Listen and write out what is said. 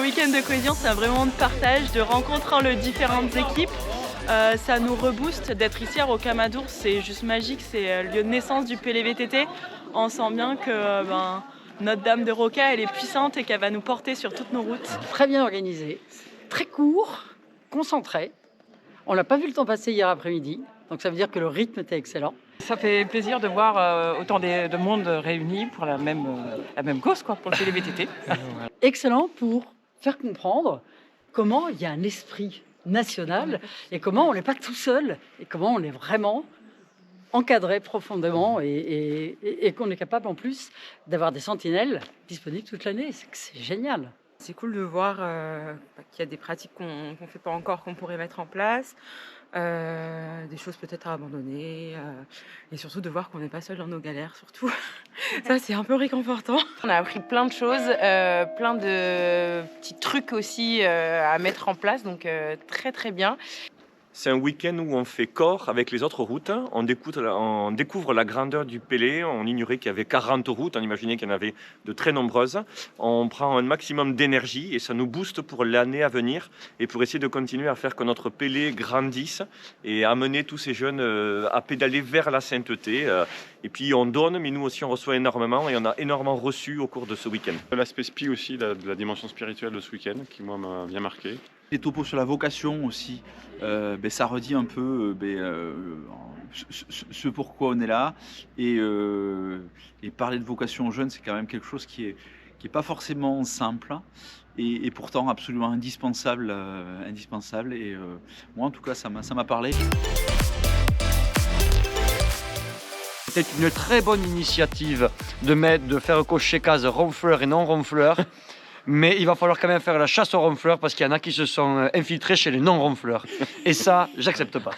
week-end de cohésion, c'est un vrai moment de partage, de rencontre entre les différentes équipes. Ça nous rebooste d'être ici à Rocamadour, c'est juste magique, c'est le lieu de naissance du PLVTT. On sent bien que Notre-Dame de Roca, elle est puissante et qu'elle va nous porter sur toutes nos routes. Très bien organisé, très court, concentré. On n'a pas vu le temps passer hier après-midi, donc ça veut dire que le rythme était excellent. Ça fait plaisir de voir autant de monde réuni pour la même cause, quoi, pour le PLVTT. Excellent pour faire comprendre comment il y a un esprit national et comment on n'est pas tout seul et comment on est vraiment encadré profondément et qu'on est capable en plus d'avoir des sentinelles disponibles toute l'année. C'est génial. C'est cool de voir qu'il y a des pratiques qu'on ne fait pas encore, qu'on pourrait mettre en place, des choses peut-être à abandonner, et surtout de voir qu'on n'est pas seul dans nos galères, surtout. Ça, c'est un peu réconfortant. On a appris plein de choses, plein de petits trucs aussi à mettre en place, donc très très bien. C'est un week-end où on fait corps avec les autres routes. On découvre la grandeur du Pélé. On ignorait qu'il y avait 40 routes. On imaginait qu'il y en avait de très nombreuses. On prend un maximum d'énergie et ça nous booste pour l'année à venir et pour essayer de continuer à faire que notre Pélé grandisse et amener tous ces jeunes à pédaler vers la sainteté. Et puis on donne, mais nous aussi on reçoit énormément et on a énormément reçu au cours de ce week-end. L'aspect spi aussi, de la dimension spirituelle de ce week-end qui moi m'a bien marqué. Les topos sur la vocation aussi, ça redit un peu ce pourquoi on est là. Et parler de vocation aux jeunes, c'est quand même quelque chose qui est pas forcément simple et pourtant absolument indispensable. Et moi, en tout cas, ça m'a parlé. C'était une très bonne initiative de faire cocher case ronfleur et non ronfleur. Mais il va falloir quand même faire la chasse aux ronfleurs parce qu'il y en a qui se sont infiltrés chez les non-ronfleurs. Et ça, j'accepte pas.